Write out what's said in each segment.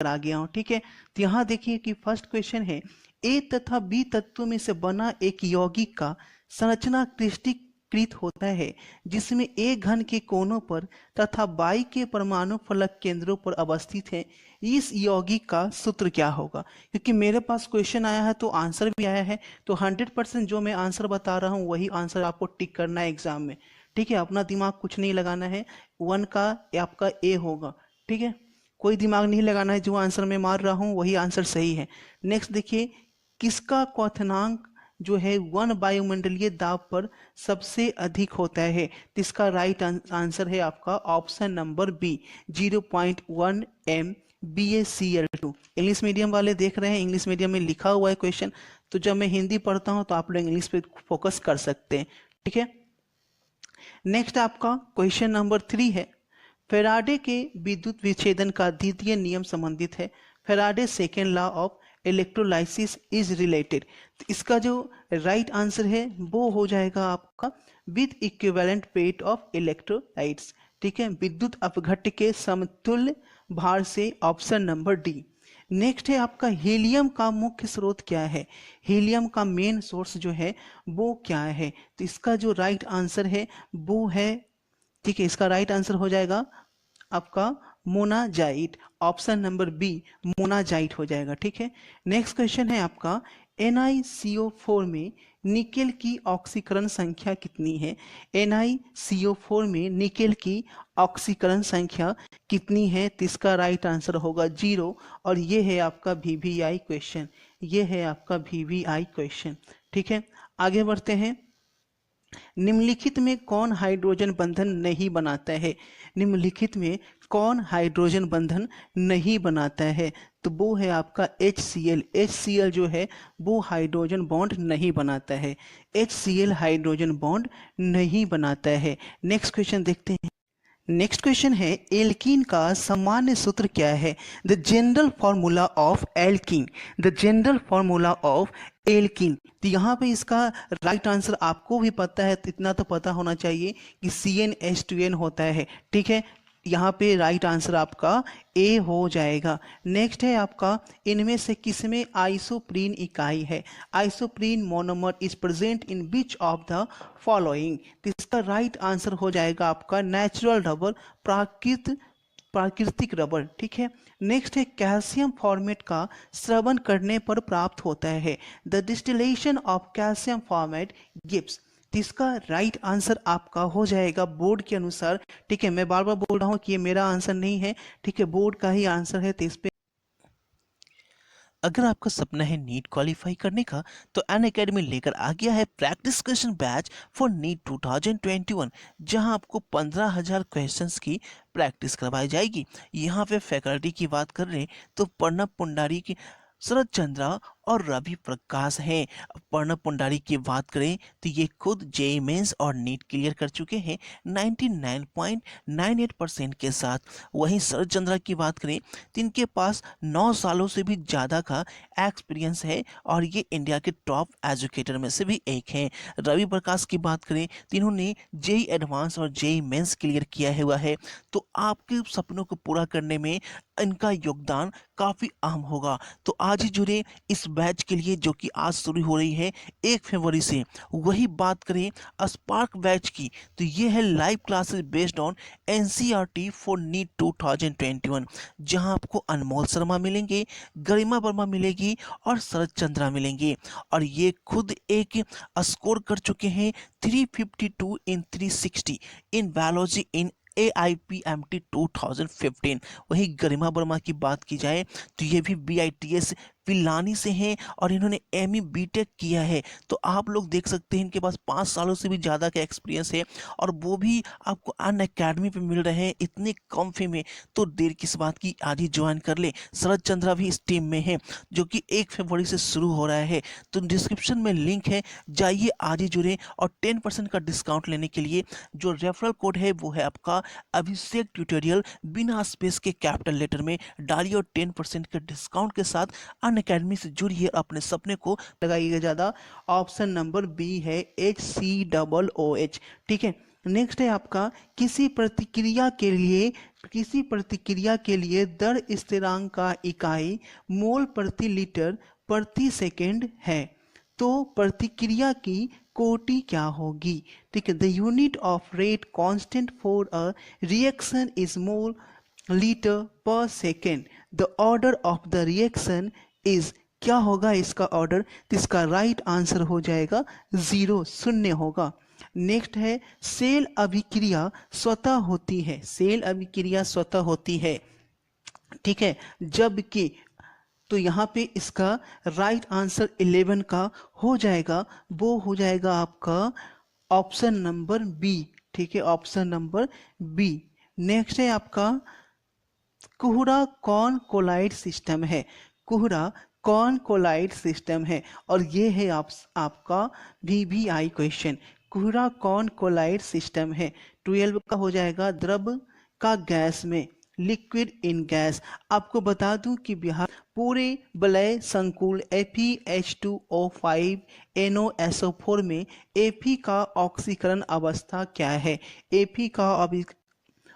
आ गया हूँ। ठीक है, तो यहाँ देखिए कि फर्स्ट क्वेश्चन है, ए तथा बी तत्वों में से बना एक यौगिक का संरचना क्रिस्टलीकृत होता है जिसमें ए घन के कोनों पर तथा बाई के परमाणु फलक केंद्रों पर अवस्थित है। इस यौगिक का सूत्र क्या होगा? क्योंकि मेरे पास क्वेश्चन आया है तो आंसर भी आया है, तो 100% जो मैं आंसर बता रहा हूँ वही आंसर आपको टिक करना है एग्जाम में। ठीक है, अपना दिमाग कुछ नहीं लगाना है, 1 का आपका ए होगा। ठीक है, कोई दिमाग नहीं लगाना है, जो आंसर मैं मार रहा हूँ वही आंसर सही है। नेक्स्ट देखिए, किसका क्वथनांक जो है 1 वायुमंडलीय दाब पर सबसे अधिक होता है? तो इसका राइट आंसर है आपका option number B, 0.1 m BaCl2। English medium वाले देख रहे हैं, इंग्लिश मीडियम में लिखा हुआ है क्वेश्चन, तो जब मैं हिंदी पढ़ता हूं तो आप लोग इंग्लिश पे फोकस कर सकते हैं। ठीक है, नेक्स्ट आपका क्वेश्चन नंबर 3 है, फेराडे के विद्युत विच्छेदन का द्वितीय नियम संबंधित है। Faraday second law of electrolysis is related. तो इसका जो राइट आंसर है वो हो जाएगा आपका with equivalent weight of electrolytes. ठीक है, विद्युत अपघट्य के समतुल्य भार से, ऑप्शन नंबर डी। नेक्स्ट है आपका हीलियम का मुख्य स्रोत क्या है? हीलियम का मेन सोर्स जो है वो क्या है? तो इसका जो राइट आंसर है वो है, ठीक है, इसका राइट आंसर हो जाएगा आपका monazite, option number B monazite हो जाएगा। ठीक है, नेक्स्ट क्वेश्चन है आपका, NiCO4 में निकेल की ऑक्सीकरण संख्या कितनी है? NiCO4 में निकेल की ऑक्सीकरण संख्या कितनी है? तो इसका राइट आंसर होगा 0, और ये है आपका VVI क्वेश्चन, ये है आपका VVI क्वेश्चन। ठीक है, आगे बढ़ते हैं। निम्नलिखित में कौन हाइड्रोजन बंधन नहीं बनाता है? निम्नलिखित में कौन हाइड्रोजन बंधन नहीं बनाता है? तो वो है आपका HCl। HCl जो है वो हाइड्रोजन बॉन्ड नहीं बनाता है, HCl हाइड्रोजन बॉन्ड नहीं बनाता है। नेक्स्ट क्वेश्चन देखते हैं। नेक्स्ट क्वेश्चन है, एल्कीन का सामान्य सूत्र क्या है? The general formula of alkene, the general formula of alkene. तो यहाँ पे इसका राइट आंसर आपको भी पता है, तो इतना तो पता होना चाहिए कि CnH2n होता है। ठीक है, यहाँ पे राइट आंसर आपका ए हो जाएगा। नेक्स्ट है आपका, इनमें से किसमें आइसोप्रीन इकाई है? Isoprene monomer is present in which of the following? तो इसका राइट आंसर हो जाएगा आपका नेचुरल रबर, प्राकृतिक रबर। ठीक है, नेक्स्ट है, कैल्शियम फॉर्मेट का श्रवण करने पर प्राप्त होता है? The distillation of calcium formate gives. तो इसका राइट आंसर आपका हो जाएगा बोर्ड के अनुसार। ठीक है, मैं बार बार बोल रहा हूँ कि ये मेरा आंसर नहीं है, ठीक है, बोर्ड का ही आंसर है, तो इस पे अगर आपका सपना है नीट क्वालिफाई करने का तो अनअकैडमी लेकर आ गया है practice question batch for NEET 2021, जहां आपको 15,000 क्वेश्चंस की प्रैक्टिस करवाई जाएगी। यहाँ पे फैकल्टी की बात कर रहे तो प्रणब पुंडारी की, शरद चंद्रा और रवि प्रकाश हैं। प्रणब पुंडारी की बात करें तो ये खुद जेईई मेंस और नीट क्लियर कर चुके हैं 99.98% के साथ। वहीं शरद चंद्रा की बात करें तो इनके पास 9 सालों से भी ज़्यादा का एक्सपीरियंस है और ये इंडिया के टॉप एजुकेटर में से भी एक हैं। रवि प्रकाश की बात करें तो इन्होंने जेईई एडवांस और जेईई मेंस क्लियर किया हुआ है, तो आपके सपनों को पूरा करने में इनका योगदान काफ़ी अहम होगा। तो आज ही जुड़े इस बैच के लिए जो कि आज शुरू हो रही है 1 फरवरी से। वही बात करें स्पार्क बैच की तो ये है live classes based on NCERT for NEET 2021, जहां आपको अनमोल शर्मा मिलेंगे, गरिमा वर्मा मिलेगी और शरद चंद्रा मिलेंगे। और ये खुद एक स्कोर कर चुके हैं 352 इन 360 इन बायोलॉजी इन AIPMT 2015। वहीं गरिमा वर्मा की बात की जाए तो ये भी BITS पिलानी से हैं और इन्होंने ME BTech किया है। तो आप लोग देख सकते हैं इनके पास 5 सालों से भी ज़्यादा का एक्सपीरियंस है और वो भी आपको अनअकैडमी पे मिल रहे हैं इतने कम फी में। तो देर किस बात की, आज ही ज्वाइन कर ले। शरद चंद्रा भी इस टीम में है जो कि 1 फरवरी से शुरू हो रहा है। तो डिस्क्रिप्शन में लिंक है, जाइए आज ही जुड़े। और 10% का डिस्काउंट लेने के लिए जो रेफरल कोड है वो है आपका अभिषेक ट्यूटोरियल, बिना स्पेस के कैपिटल लेटर में डालिए और 10% के डिस्काउंट के साथ अनअकैडमी से जुड़िए, अपने सपने को लगाइएगा ज़्यादा। ऑप्शन नंबर बी है HCOOH। ठीक है, नेक्स्ट है आपका किसी प्रतिक्रिया के लिए दर स्थिरांक का इकाई मोल प्रति लीटर प्रति सेकेंड है, तो प्रतिक्रिया की कोटि क्या होगी। ठीक है, the unit of rate constant for a reaction is mole litre per second, the order of the reaction is, क्या होगा इसका ऑर्डर, तो इसका राइट आंसर हो जाएगा 0, शून्य होगा। नेक्स्ट है सेल अभिक्रिया स्वतः होती है, सेल अभिक्रिया स्वतः होती है, ठीक है, जबकि, तो यहाँ पे इसका राइट आंसर 11 का हो जाएगा, वो हो जाएगा आपका ऑप्शन नंबर बी। ठीक है, ऑप्शन नंबर बी। नेक्स्ट है आपका कोहरा कौन कोलाइड सिस्टम है, कोहरा कौन कोलाइड सिस्टम है, और ये है आपका VVI क्वेश्चन, कोहरा कौन कोलाइड सिस्टम है। 12 का हो जाएगा द्रव का गैस में, लिक्विड इन गैस। आपको बता दूं कि बिहार पूरे वलय संकुल FeH2O5NOSO4 में Fe का ऑक्सीकरण अवस्था क्या है, Fe का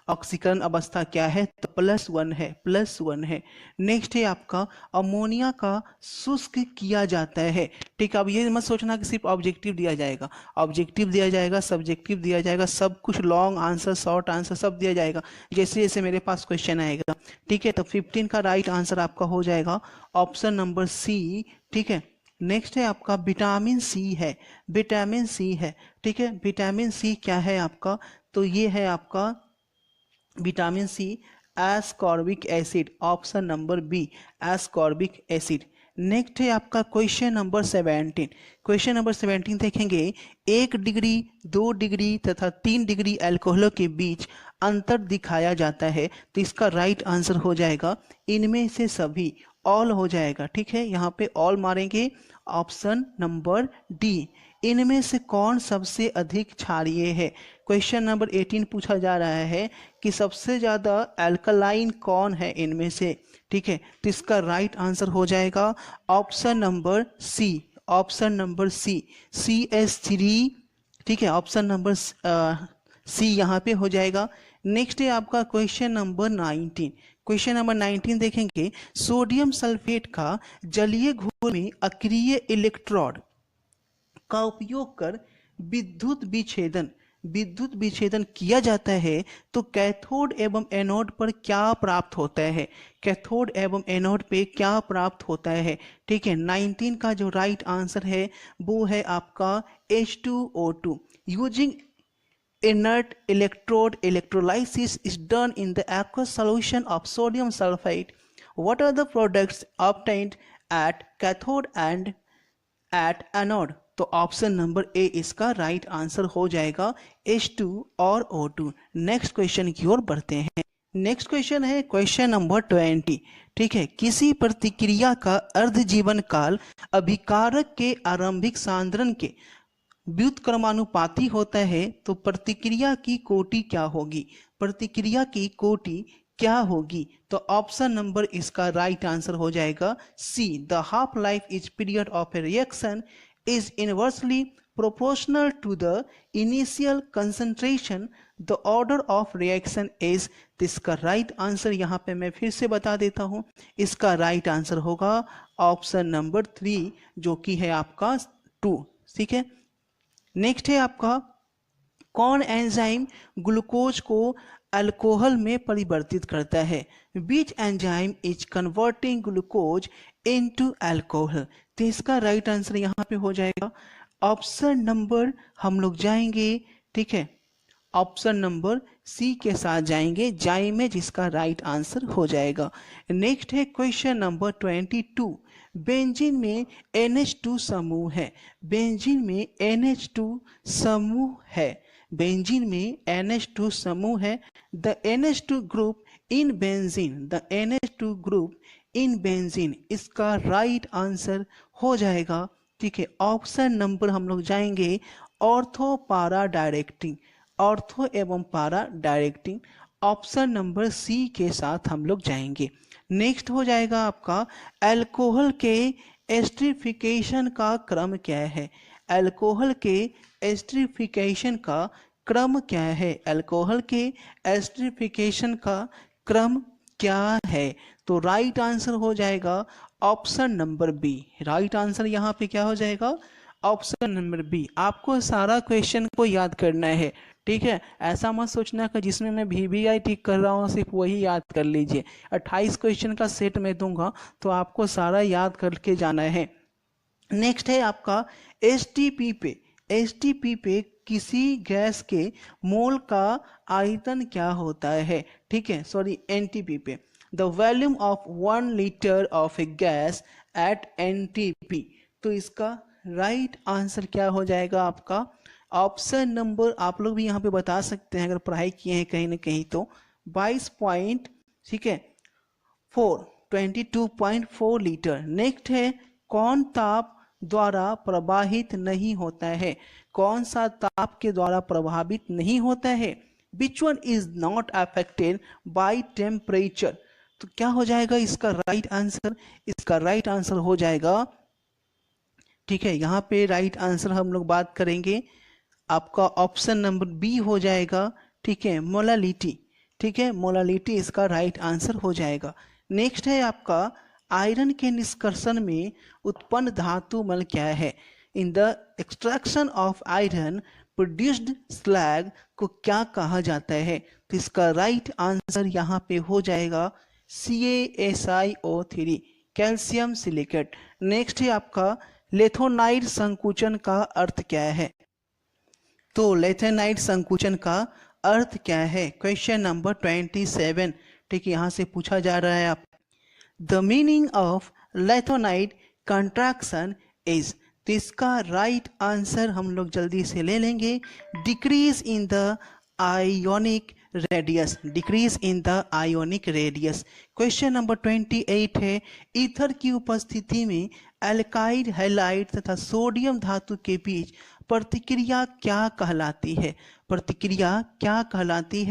ऑक्सीकरण अवस्था क्या है, तो +1 है, +1 है। नेक्स्ट है आपका अमोनिया का शुष्क किया जाता है। ठीक है, अब ये मत सोचना कि सिर्फ ऑब्जेक्टिव दिया जाएगा, ऑब्जेक्टिव दिया जाएगा, सब्जेक्टिव दिया जाएगा, सब कुछ लॉन्ग आंसर शॉर्ट आंसर सब दिया जाएगा जैसे जैसे मेरे पास क्वेश्चन आएगा। ठीक है, तो 15 का राइट आंसर आपका हो जाएगा ऑप्शन नंबर सी। ठीक है, नेक्स्ट है आपका विटामिन सी है, विटामिन सी है। ठीक है, विटामिन सी क्या है आपका, तो ये है आपका vitamin C ascorbic acid, option number B ascorbic acid. Next है आपका क्वेश्चन नंबर 17। क्वेश्चन नंबर 17 देखेंगे, 1 डिग्री 2 डिग्री तथा 3 डिग्री अल्कोहल के बीच अंतर दिखाया जाता है, तो इसका राइट आंसर हो जाएगा इनमें से सभी, ऑल हो जाएगा। ठीक है, यहाँ पे ऑल मारेंगे, ऑप्शन नंबर डी। इनमें से कौन सबसे अधिक क्षारीय है, क्वेश्चन नंबर 18 पूछा जा रहा है कि सबसे ज़्यादा अल्कलाइन कौन है इनमें से। ठीक है, तो इसका राइट आंसर हो जाएगा option number C, option number C, CH3। ठीक है, ऑप्शन नंबर सी यहाँ पे हो जाएगा। नेक्स्ट है आपका क्वेश्चन नंबर 19। क्वेश्चन नंबर 19 देखेंगे, सोडियम सल्फेट का जलीय घोल में अक्रिय इलेक्ट्रोड का उपयोग कर विद्युत विच्छेदन किया जाता है, तो कैथोड एवं एनोड पर क्या प्राप्त होता है, कैथोड एवं एनोड पे क्या प्राप्त होता है। ठीक है, 19 का जो राइट आंसर है वो है आपका H2O2। Using inert electrode electrolysis is done in the aqueous solution of sodium sulfate. What are the products obtained at cathode and at anode? तो ऑप्शन नंबर ए इसका राइट आंसर हो जाएगा H2 और O2। Next question की ओर बढ़ते हैं। Next question है question number 20। ठीक है, किसी प्रतिक्रिया का अर्ध जीवन काल अभिकारक के आरंभिक सांद्रण के व्युत्क्रमानुपाती होता है, तो प्रतिक्रिया की कोटि क्या होगी, प्रतिक्रिया की कोटि क्या होगी, तो ऑप्शन नंबर इसका राइट आंसर हो जाएगा C, the half life is period of a reaction is inversely proportional to the initial concentration, the order of reaction is। इसका राइट आंसर यहाँ पे मैं फिर से बता देता हूँ, इसका राइट आंसर होगा ऑप्शन नंबर 3 जो कि है आपका 2। ठीक है, नेक्स्ट है आपका कौन एंजाइम ग्लूकोज को अल्कोहल में परिवर्तित करता है, which enzyme is converting glucose into alcohol, तो इसका राइट आंसर यहाँ पे हो जाएगा ऑप्शन नंबर, हम लोग जाएंगे, ठीक है, ऑप्शन नंबर सी के साथ जाएंगे, जाइमे, जिसका राइट आंसर हो जाएगा। नेक्स्ट है क्वेश्चन नंबर 22। बेंजीन में NH2 समूह है, बेंजीन में NH2 समूह है, बेंजीन में NH2 समूह है, the NH2 group in benzene, the NH2 group in benzene, इसका राइट आंसर हो जाएगा। ठीक है, ऑप्शन नंबर हम लोग जाएंगे ऑर्थो पारा डायरेक्टिंग, ऑर्थो एवं पारा डायरेक्टिंग, ऑप्शन नंबर सी के साथ हम लोग जाएंगे। नेक्स्ट हो जाएगा आपका अल्कोहल के एस्टरिफिकेशन का क्रम क्या है, अल्कोहल के एस्टरिफिकेशन का क्रम क्या है, अल्कोहल के एस्टरिफिकेशन का क्रम क्या है? तो राइट आंसर हो जाएगा option number B. Right answer यहाँ पे क्या हो जाएगा? Option number B. आपको सारा क्वेश्चन को याद करना है, ठीक है। ऐसा मत सोचना कि जिसमें मैं VBI ठीक कर रहा हूँ सिर्फ वही याद कर लीजिए। 28 क्वेश्चन का सेट मैं दूंगा तो आपको सारा याद करके जाना है। नेक्स्ट है आपका एसटीपी पे। एसटीपी पे किसी गैस के मोल का आयतन क्या होता है, ठीक है, सॉरी एनटीपी पे, the volume of 1 litre of A gas at NTP. तो इसका राइट आंसर क्या हो जाएगा आपका? ऑप्शन नंबर, आप लोग भी यहाँ पे बता सकते हैं अगर पढ़ाई किए हैं कहीं ना कहीं तो, 22 पॉइंट, ठीक है, 22.4 लीटर। नेक्स्ट है कौन ताप द्वारा प्रवाहित नहीं होता है? कौन सा ताप के द्वारा प्रभावित नहीं होता है? Which one is not affected by temperature? तो क्या हो जाएगा इसका राइट आंसर? इसका राइट आंसर हो जाएगा, ठीक है, यहाँ पे राइट आंसर हम लोग बात करेंगे, आपका ऑप्शन नंबर बी हो जाएगा, ठीक है, मोलालिटी। ठीक है, मोलालिटी इसका राइट आंसर हो जाएगा। नेक्स्ट है आपका आयरन के निष्कर्षण में उत्पन्न धातु मल क्या है? In the extraction of iron produced slag को क्या कहा जाता है? तो इसका राइट आंसर यहाँ पे हो जाएगा CaSiO3, कैल्शियम सिलिकेट। नेक्स्ट है आपका लेथोनाइड संकुचन का अर्थ क्या है? तो लेथेनाइड संकुचन का अर्थ क्या है? क्वेश्चन नंबर 27, ठीक है, यहाँ से पूछा जा रहा है आप, the meaning of lanthanide contraction is. तो इसका राइट आंसर हम लोग जल्दी से ले लेंगे, decrease in the ionic radius, decrease in the ionic radius. Question number 28 है, ईथर की उपस्थिति में एल्काइड हैलाइड तथा सोडियम धातु के बीच प्रतिक्रिया क्या कहलाती है? प्रतिक्रिया क्या कहलाती है?